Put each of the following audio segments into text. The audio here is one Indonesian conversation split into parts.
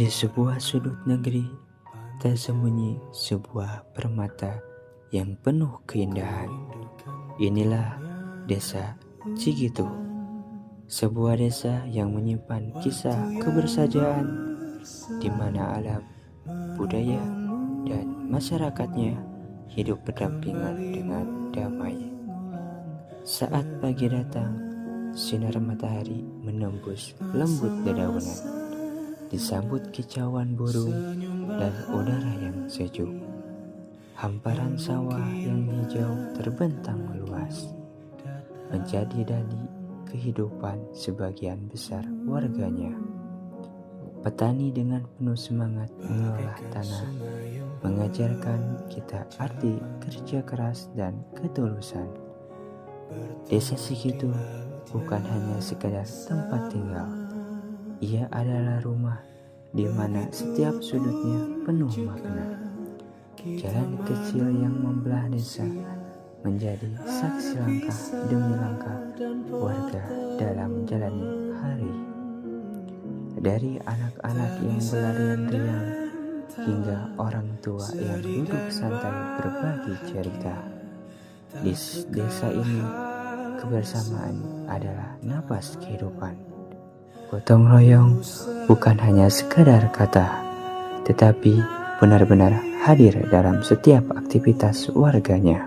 Di sebuah sudut negeri tersembunyi sebuah permata yang penuh keindahan. Inilah desa Cigitu, sebuah desa yang menyimpan kisah kebersajaan di mana alam, budaya, dan masyarakatnya hidup berdampingan dengan damai. Saat pagi datang, sinar matahari menembus lembut dedaunan, disambut kicauan burung dan udara yang sejuk. Hamparan sawah yang hijau terbentang luas, menjadi dali kehidupan sebagian besar warganya. Petani dengan penuh semangat mengolah tanah, mengajarkan kita arti kerja keras dan ketulusan. Desa Cigitu bukan hanya sekadar tempat tinggal. Ia adalah rumah di mana setiap sudutnya penuh makna. Jalan kecil yang membelah desa menjadi saksi langkah demi langkah warga dalam menjalani hari. Dari anak-anak yang berlarian riang hingga orang tua yang duduk santai berbagi cerita. Di desa ini, kebersamaan adalah napas kehidupan. Gotong royong bukan hanya sekadar kata, tetapi benar-benar hadir dalam setiap aktivitas warganya.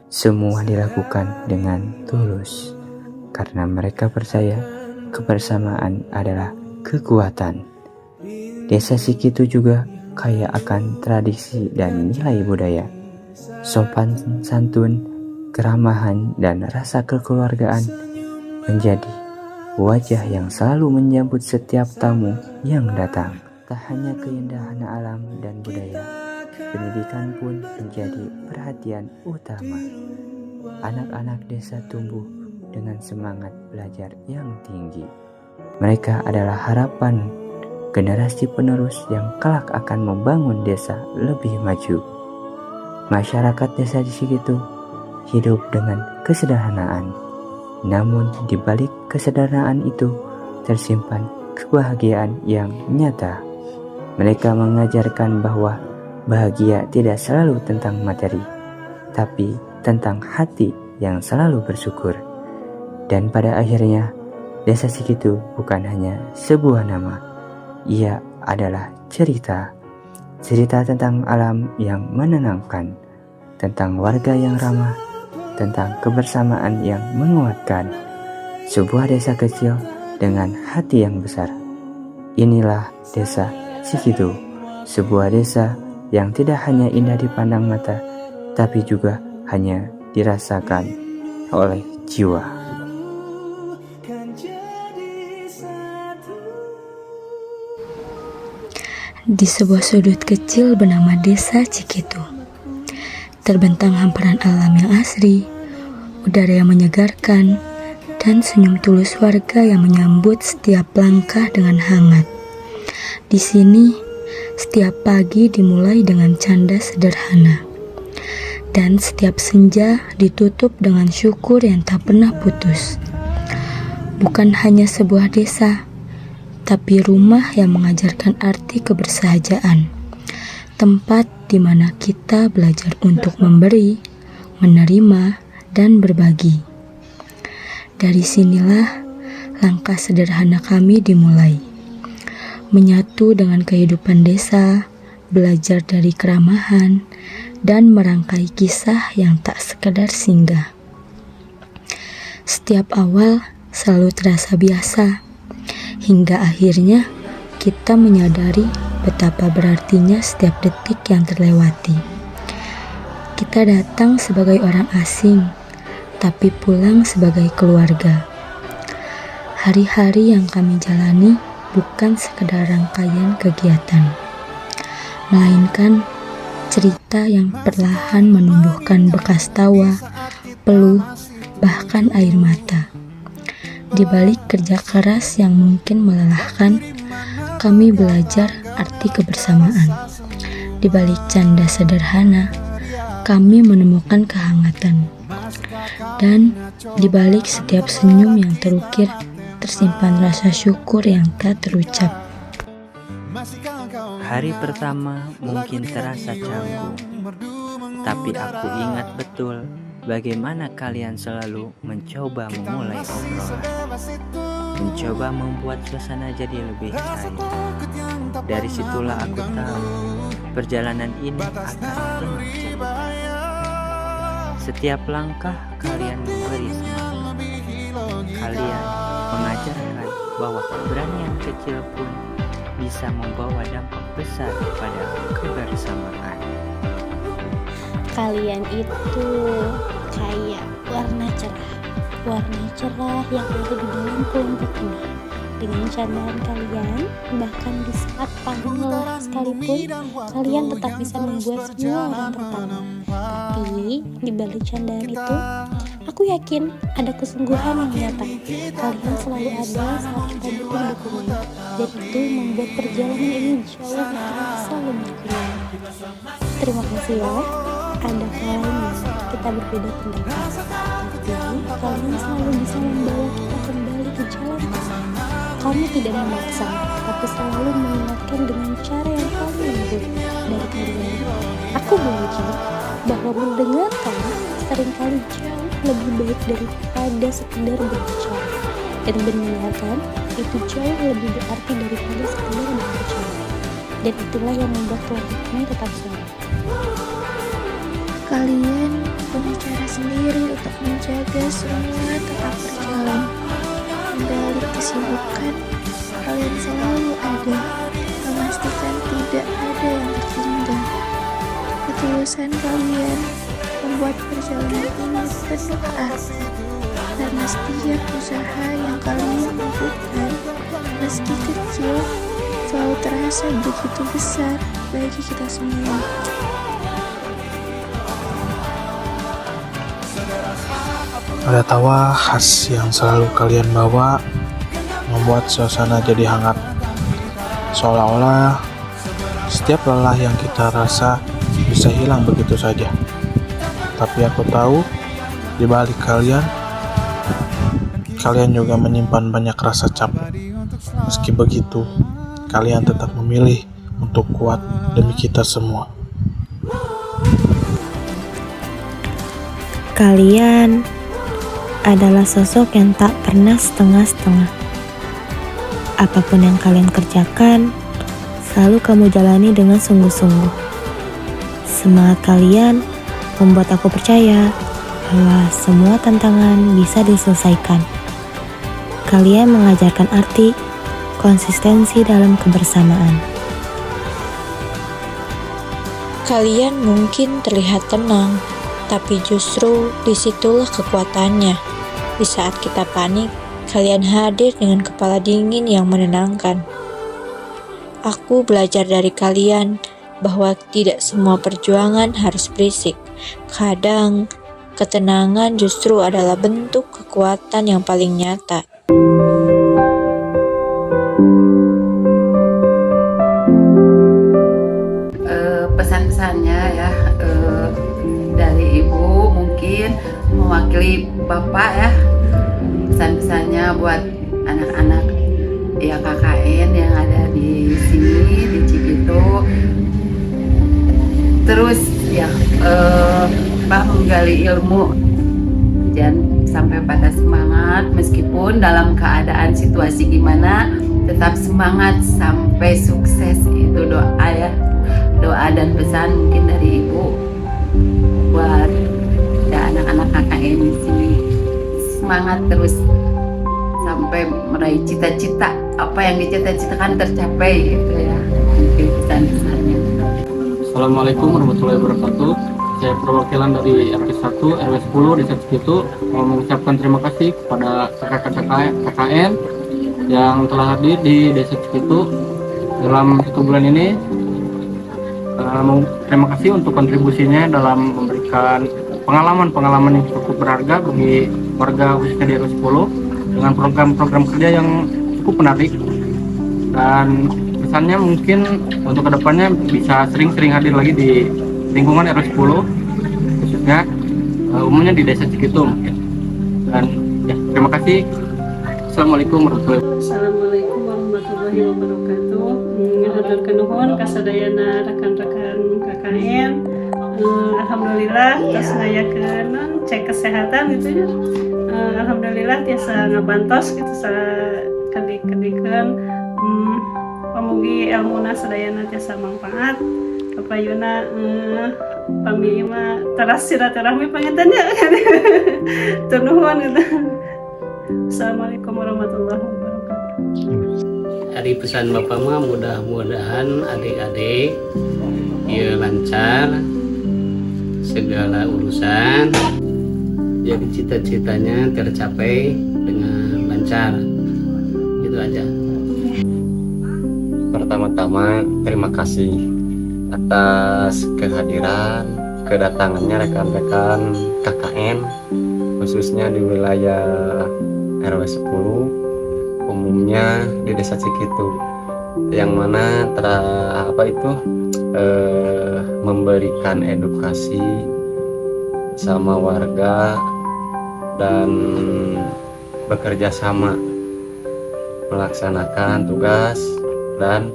Semua dilakukan dengan tulus, karena mereka percaya kebersamaan adalah kekuatan. Desa Cigitu juga kaya akan tradisi dan nilai budaya. Sopan santun, keramahan, dan rasa kekeluargaan menjadi wajah yang selalu menyambut setiap tamu yang datang. Tak hanya keindahan alam dan budaya, pendidikan pun menjadi perhatian utama. Anak-anak desa tumbuh dengan semangat belajar yang tinggi. Mereka adalah harapan generasi penerus yang kelak akan membangun desa lebih maju. Masyarakat desa Cigitu hidup dengan kesederhanaan, namun di balik kesederhanaan itu tersimpan kebahagiaan yang nyata. Mereka mengajarkan bahwa bahagia tidak selalu tentang materi, tapi tentang hati yang selalu bersyukur. Dan pada akhirnya, desa Cigitu bukan hanya sebuah nama, ia adalah cerita tentang alam yang menenangkan, tentang warga yang ramah, tentang kebersamaan yang menguatkan. Sebuah desa kecil dengan hati yang besar. Inilah desa Cigitu, sebuah desa yang tidak hanya indah dipandang mata, tapi juga hanya dirasakan oleh jiwa. Di sebuah sudut kecil bernama Desa Cigitu, terbentang hamparan alam yang asri, udara yang menyegarkan, dan senyum tulus warga yang menyambut setiap langkah dengan hangat. Di sini, setiap pagi dimulai dengan canda sederhana, dan setiap senja ditutup dengan syukur yang tak pernah putus. Bukan hanya sebuah desa, tapi rumah yang mengajarkan arti kebersahajan, tempat di mana kita belajar untuk memberi, menerima, dan berbagi. Dari sinilah langkah sederhana kami dimulai. Menyatu dengan kehidupan desa, belajar dari keramahan, dan merangkai kisah yang tak sekedar singgah. Setiap awal selalu terasa biasa, hingga akhirnya kita menyadari betapa berartinya setiap detik yang terlewati. Kita datang sebagai orang asing, tapi pulang sebagai keluarga. Hari-hari yang kami jalani bukan sekedar rangkaian kegiatan, melainkan cerita yang perlahan menumbuhkan bekas tawa, peluh, bahkan air mata. Di balik kerja keras yang mungkin melelahkan, kami belajar arti kebersamaan. Di balik canda sederhana, kami menemukan kehangatan. Dan di balik setiap senyum yang terukir, tersimpan rasa syukur yang tak terucap. Hari pertama mungkin terasa canggung, tapi aku ingat betul bagaimana kalian selalu mencoba memulai obrolan, mencoba membuat suasana jadi lebih cair. Dari situlah aku tahu perjalanan ini akan penuh cerita. Setiap langkah kalian memberi semangat. Kalian mengajarkan bahwa keberanian kecil pun bisa membawa dampak besar pada kebersamaan. Kalian itu kayak warna cerah yang ada di dalam kelompok ini. Dengan candaan kalian, bahkan di saat paling lelah sekalipun, kalian tetap bisa membuat semua orang tertawa. Tapi di balik candaan itu, aku yakin ada kesungguhan yang nyata. Kalian selalu ada saat kita butuh dukungan, dan itu membuat perjalanan ini jauh terasa lebih ringan. Terima kasih ya. Ada kalanya kita berbeda pendapat, tapi kalian selalu bisa membawa kita kembali ke jalan. Kamu tidak memaksa, tapi selalu mengingatkan dengan cara yang paling lembut. Dari kalian, aku belajar bahwa mendengarkan seringkali jauh lebih baik daripada sekedar berbicara, dan mendengarkan itu jauh lebih berarti daripada sekedar berbicara. Dan itulah yang membuat kelompok ini tetap solid. Kalian punya cara sendiri untuk menjaga semua tetap berjalan. Kembali kesibukan, kalian selalu ada, memastikan tidak ada yang tertinggal. Ketulusan kalian membuat perjalanan ini penuh arti, karena setiap usaha yang kalian lakukan, meski kecil, selalu terasa begitu besar bagi kita semua. Ada tawa khas yang selalu kalian bawa, membuat suasana jadi hangat. Seolah-olah setiap lelah yang kita rasa bisa hilang begitu saja. Tapi aku tahu, di balik kalian juga menyimpan banyak rasa capek. Meski begitu, kalian tetap memilih untuk kuat demi kita semua. Kalian adalah sosok yang tak pernah setengah-setengah. Apapun yang kalian kerjakan, selalu kamu jalani dengan sungguh-sungguh. Semangat kalian membuat aku percaya bahwa semua tantangan bisa diselesaikan. Kalian mengajarkan arti konsistensi dalam kebersamaan. Kalian mungkin terlihat tenang, tapi justru disitulah kekuatannya. Di saat kita panik, kalian hadir dengan kepala dingin yang menenangkan. Aku belajar dari kalian bahwa tidak semua perjuangan harus berisik. Kadang, ketenangan justru adalah bentuk kekuatan yang paling nyata. Pesan-pesannya ya dari ibu mungkin mewakili bapak ya, pesan-pesannya buat anak-anak ya KKN yang ada di sini di Cikitu, terus ya menggali ilmu dan sampai pada semangat meskipun dalam keadaan situasi gimana, tetap semangat sampai sukses. Itu doa ya, doa dan pesan mungkin dari ibu buat anak-anak KKN di sini. Semangat terus sampai meraih cita-cita, apa yang dicita-citakan tercapai gitu ya, mungkin pesan-pesannya. Assalamualaikum warahmatullahi wabarakatuh. Saya perwakilan dari RT 1 RW 10 Desa Cikitu mau mengucapkan terima kasih kepada kakak-kakak KKN yang telah hadir di Desa Cikitu dalam 1 bulan ini. Terima kasih untuk kontribusinya dalam memberikan pengalaman-pengalaman yang cukup berharga bagi warga khususnya di RW 10 dengan program-program kerja yang cukup menarik. Dan pesannya mungkin untuk kedepannya bisa sering-sering hadir lagi di lingkungan RW 10 khususnya umumnya di Desa Cikitu mungkin. Dan ya, terima kasih. Assalamualaikum warahmatullahi wabarakatuh. Assalamualaikum warahmatullahi wabarakatuh. ngaturkeun nuhun ka sadayana rekan-rekan KKN. Alhamdulillah terus ngayakeun cek kesehatan gitu ya. Alhamdulillah tiasa ngabantos gitu sa kedik-kedikeun pamugi ilmuna sadayana tiasa manfaat. Papayuna pami mah teras silaturahmi pangintennya. Tur nuhun gitu. Assalamualaikum warahmatullahi wabarakatuh. Hari pesan Bapak mah mudah-mudahan adik-adik ya lancar segala urusan, jadi cita-citanya tercapai dengan lancar, gitu aja. Pertama-tama terima kasih atas kehadiran, kedatangannya rekan-rekan KKN khususnya di wilayah RW 10, umumnya di Desa Cikitu, yang mana memberikan edukasi sama warga dan bekerja sama melaksanakan tugas dan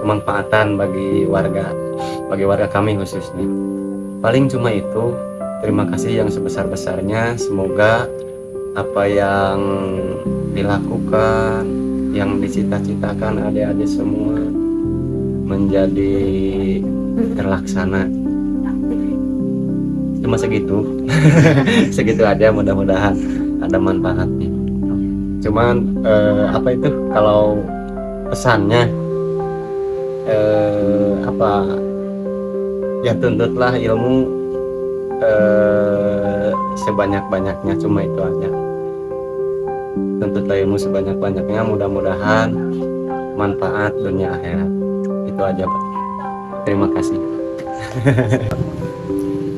kemanfaatan bagi warga kami khususnya. Paling cuma itu. Terima kasih yang sebesar-besarnya. Semoga apa yang dilakukan, yang dicita-citakan adik-adik semua menjadi terlaksana. Cuma segitu. Segitu aja, mudah-mudahan ada manfaatnya. Cuman kalau pesannya ya tuntutlah ilmu sebanyak-banyaknya, cuma itu aja. Tuntutlah ilmu sebanyak-banyaknya, mudah-mudahan manfaat dunia akhirat. Itu aja, Pak. Terima kasih.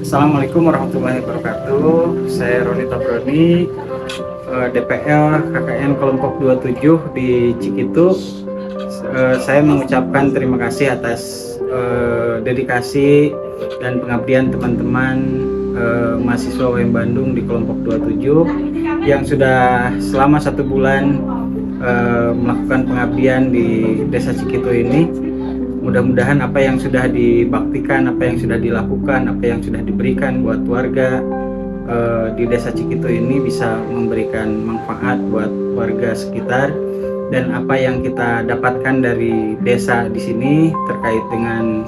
Assalamualaikum warahmatullahi wabarakatuh. Saya Roni Tabroni, DPL KKN kelompok 27 di Cikitu. Saya mengucapkan terima kasih atas dedikasi dan pengabdian teman-teman mahasiswa UM Bandung di kelompok 27 yang sudah selama 1 bulan melakukan pengabdian di Desa Cikitu ini. Mudah-mudahan apa yang sudah dibaktikan, apa yang sudah dilakukan, apa yang sudah diberikan buat warga di Desa Cikitu ini bisa memberikan manfaat buat warga sekitar. Dan apa yang kita dapatkan dari desa di sini terkait dengan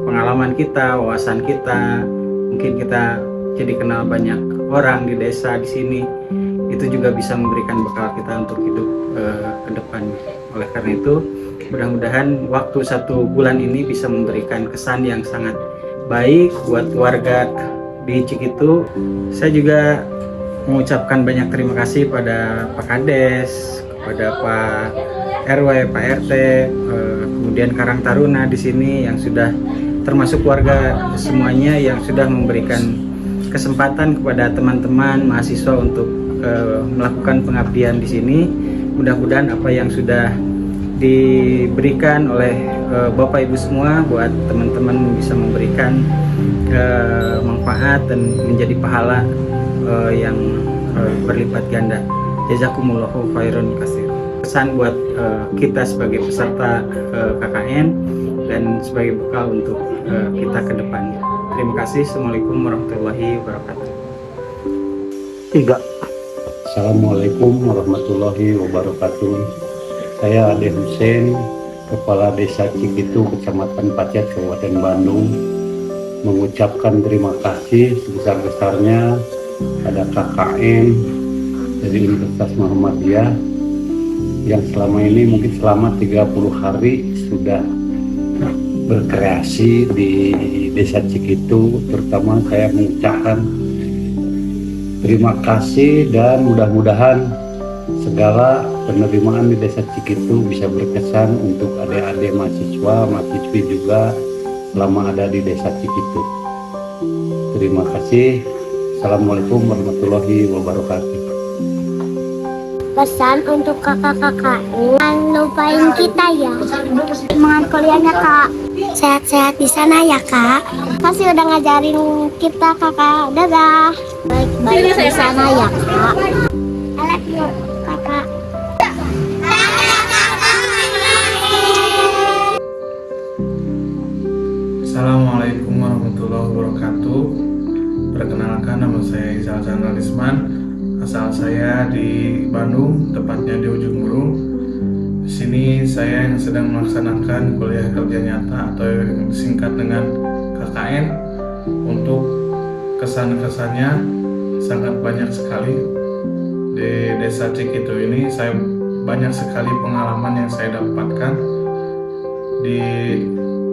pengalaman kita, wawasan kita, mungkin kita jadi kenal banyak orang di desa di sini, itu juga bisa memberikan bekal kita untuk hidup ke depan. Oleh karena itu, mudah-mudahan waktu 1 bulan ini bisa memberikan kesan yang sangat baik buat warga di Cikitu. Saya juga mengucapkan banyak terima kasih pada Pak Kades, pada Pak RW, Pak RT, kemudian Karang Taruna di sini yang sudah termasuk warga semuanya yang sudah memberikan kesempatan kepada teman-teman mahasiswa untuk melakukan pengabdian di sini. Mudah-mudahan apa yang sudah diberikan oleh Bapak Ibu semua buat teman-teman bisa memberikan manfaat dan menjadi pahala yang berlipat ganda. Jazakumullahu khairan katsir. Pesan buat kita sebagai peserta KKN dan sebagai bekal untuk kita ke depannya. Terima kasih. Assalamualaikum warahmatullahi wabarakatuh. 3. Assalamualaikum warahmatullahi wabarakatuh. Saya Ade Hussein, Kepala Desa Cikitu, Kecamatan Pacet, Kabupaten Bandung, mengucapkan terima kasih sebesar-besarnya pada KKN dari Universitas Muhammadiyah yang selama ini mungkin selama 30 hari sudah berkreasi di Desa Cikitu. Terutama saya mengucapkan terima kasih dan mudah-mudahan segala penerimaan di Desa Cikitu bisa berkesan untuk adik-adik mahasiswa, mahasiswi juga selama ada di Desa Cikitu. Terima kasih. Assalamualaikum warahmatullahi wabarakatuh. Pesan untuk kakak-kakak, jangan lupain kita ya. Semangat kuliahnya kak, sehat-sehat di sana ya kak. Kasih udah ngajarin kita kakak, dadah. Baik-baik di sana ya kak. I love you kakak. Assalamualaikum warahmatullahi wabarakatuh. Perkenalkan, nama saya Izal Zanalisman. Asal saya di Bandung, tepatnya di Ujung Berung. Di sini saya yang sedang melaksanakan kuliah kerja nyata atau yang disingkat dengan KKN. Untuk kesan-kesannya sangat banyak sekali. Di Desa Cikitu ini saya banyak sekali pengalaman yang saya dapatkan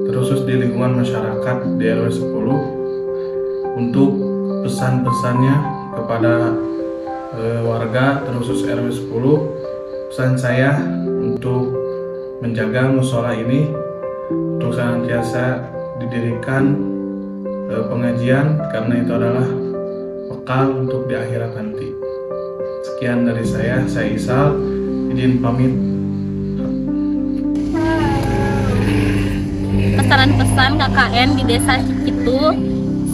terusus di lingkungan masyarakat di RW 10. Untuk pesan-pesannya kepada warga terusus RW 10, pesan saya untuk menjaga musola ini untuk senantiasa didirikan pengajian, karena itu adalah bekal untuk di akhirat nanti. Sekian dari saya Isal, izin pamit. Pesan KKN di Desa Cikitu,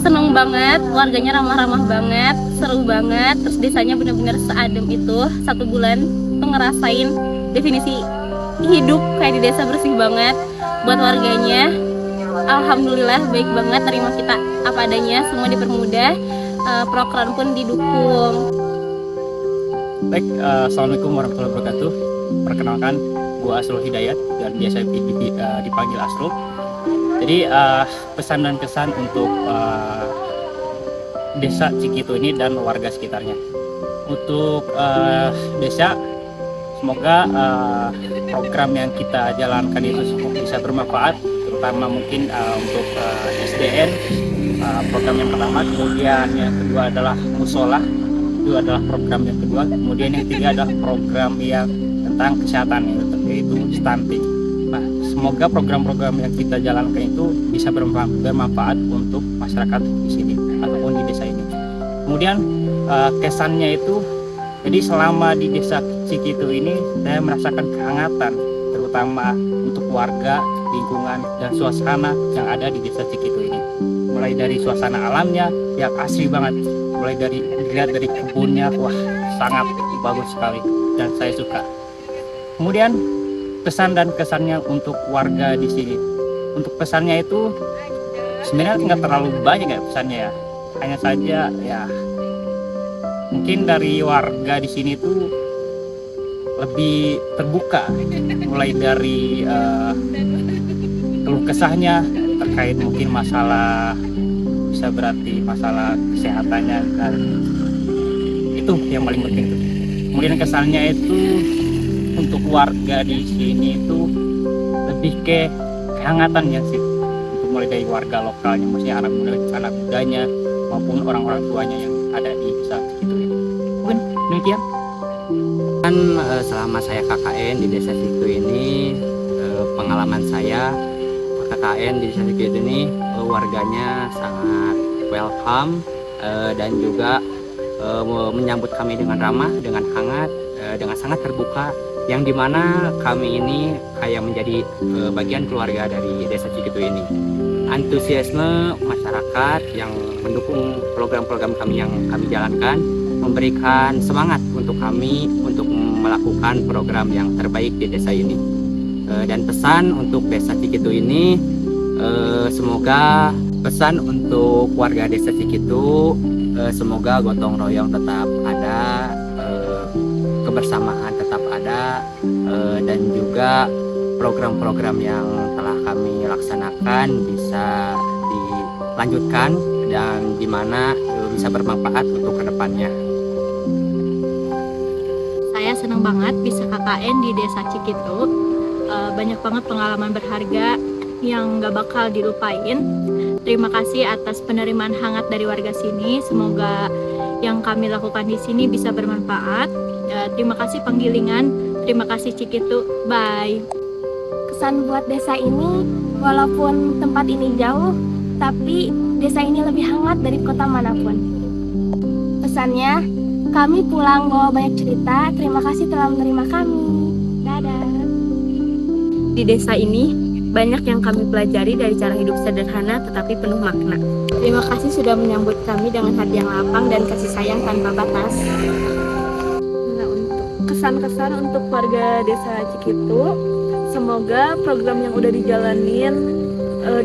seneng banget, warganya ramah-ramah banget, seru banget, terus desanya bener-bener seadem itu. 1 bulan tuh ngerasain definisi hidup kayak di desa, bersih banget buat warganya. Alhamdulillah baik banget, terima kita apa adanya, semua dipermudah, program pun didukung. Baik, Assalamualaikum warahmatullahi wabarakatuh. Perkenalkan, gua Asrul Hidayat dan biasa dipanggil Asrul. Jadi pesan dan kesan untuk Desa Cikitu ini dan warga sekitarnya. Untuk desa, semoga program yang kita jalankan itu bisa bermanfaat, terutama mungkin untuk SDN, program yang pertama. Kemudian yang kedua adalah musola, itu adalah program yang kedua. Kemudian yang ketiga adalah program yang tentang kesehatan, yaitu stunting. Nah, semoga program-program yang kita jalankan itu bisa bermanfaat untuk masyarakat di sini ataupun di desa ini. Kemudian kesannya itu, jadi selama di Desa Cikitu ini saya merasakan kehangatan, terutama untuk warga, lingkungan, dan suasana yang ada di Desa Cikitu ini. Mulai dari suasana alamnya yang asli banget, mulai dari dilihat dari kebunnya, wah sangat bagus sekali dan saya suka. Kemudian pesan dan kesannya untuk warga di sini. Untuk pesannya itu sebenarnya nggak terlalu banyak ya pesannya ya. Hanya saja ya mungkin dari warga di sini tuh lebih terbuka, mulai dari keluh kesahnya terkait mungkin masalah, bisa berarti masalah kesehatannya, dan itu yang paling penting tuh. Kemudian kesannya itu untuk warga di sini itu lebih ke kehangatannya sih, untuk mulai dari warga lokalnya, maksudnya anak mudanya maupun orang-orang tuanya yang ada di desa Cikitu ini. Mungkin demikian. Dan selama saya KKN di Desa Cikitu ini, pengalaman saya KKN di Desa Cikitu ini, warganya sangat welcome dan juga menyambut kami dengan ramah, dengan hangat, dengan sangat terbuka, yang dimana kami ini kayak menjadi bagian keluarga dari Desa Cikitu ini. Antusiasme masyarakat yang mendukung program-program kami yang kami jalankan memberikan semangat untuk kami untuk melakukan program yang terbaik di desa ini. Dan pesan untuk Desa Cikitu ini, semoga pesan untuk warga Desa Cikitu, semoga gotong royong tetap ada, kebersamaan tetap ada, dan juga program-program yang telah kami laksanakan bisa dilanjutkan dan dimana bisa bermanfaat untuk kedepannya. Saya senang banget bisa KKN di Desa Cikitu. Banyak banget pengalaman berharga yang gak bakal dilupain. Terima kasih atas penerimaan hangat dari warga sini. Semoga yang kami lakukan di sini bisa bermanfaat. Terima kasih Penggilingan, terima kasih Cikitu, bye. Kesan buat desa ini, walaupun tempat ini jauh, tapi desa ini lebih hangat dari kota manapun. Pesannya, kami pulang bawa banyak cerita. Terima kasih telah menerima kami. Dadah. Di desa ini, banyak yang kami pelajari dari cara hidup sederhana tetapi penuh makna. Terima kasih sudah menyambut kami dengan hati yang lapang dan kasih sayang tanpa batas. Nah, untuk kesan-kesan untuk warga Desa Cikitu, semoga program yang udah dijalanin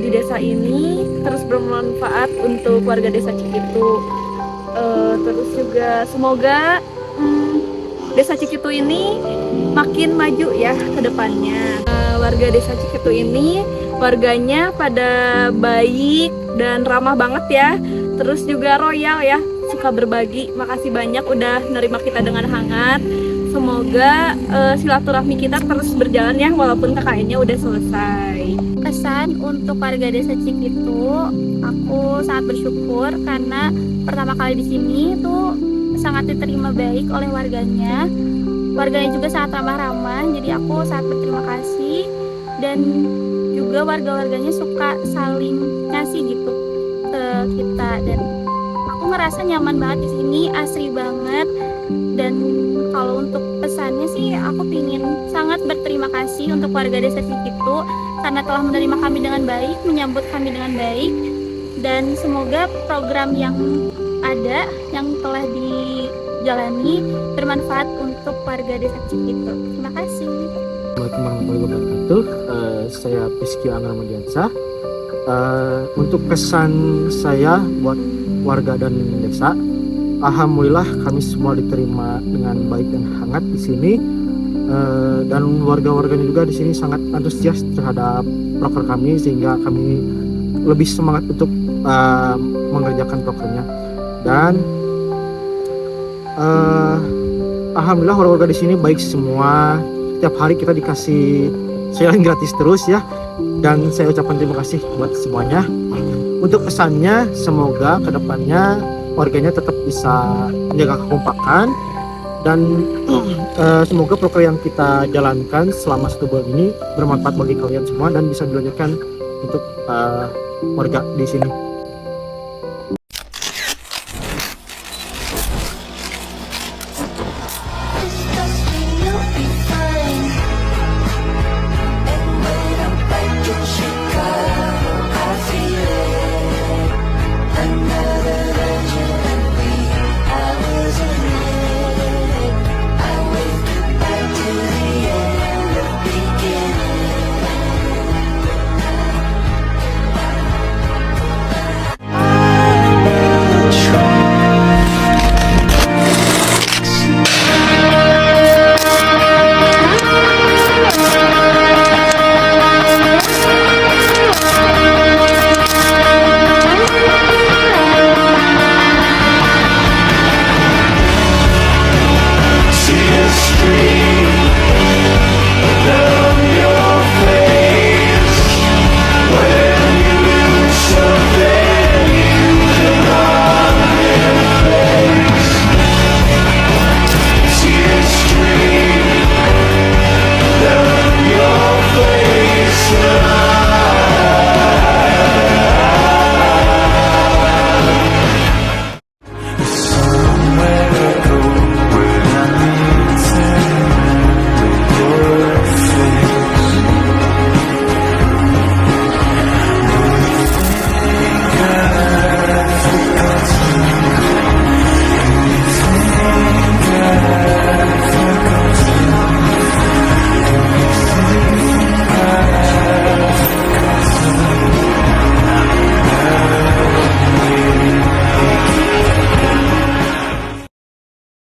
di desa ini terus bermanfaat untuk warga desa Cikitu. Terus juga semoga desa Cikitu ini makin maju ya ke depannya. Warga desa Cikitu ini warganya pada baik dan ramah banget ya. Terus juga royal ya, suka berbagi. Makasih banyak udah nerima kita dengan hangat. Semoga silaturahmi kita terus berjalan ya walaupun KKN-nya udah selesai. Pesan untuk warga desa Cikitu, aku sangat bersyukur karena pertama kali di sini tuh sangat diterima baik oleh warganya. Warganya juga sangat ramah-ramah, jadi aku sangat berterima kasih. Dan juga warga-warganya suka saling ngasih gitu ke kita, dan aku ngerasa nyaman banget di sini, asri banget. Dan kalau untuk pesannya sih, aku ingin sangat berterima kasih untuk warga desa Cikitu karena telah menerima kami dengan baik, menyambut kami dengan baik. Dan semoga program yang ada, yang telah dijalani, bermanfaat untuk warga desa Cikitu. Terima kasih. Assalamualaikum warahmatullahi wabarakatuh. Saya Rizky Amramadiansyah. Untuk kesan saya buat warga dan desa, alhamdulillah kami semua diterima dengan baik dan hangat di sini. Dan warga-warganya juga di sini sangat antusias terhadap proker kami, sehingga kami lebih semangat untuk mengerjakan prokernya. Dan alhamdulillah warga-warga di sini baik semua. Setiap hari kita dikasih sharing gratis terus ya. Dan saya ucapkan terima kasih buat semuanya. Untuk pesannya, semoga kedepannya warganya tetap bisa menjaga kekompakan. Dan semoga proker yang kita jalankan selama 1 bulan ini bermanfaat bagi kalian semua dan bisa dilanjutkan untuk warga di sini.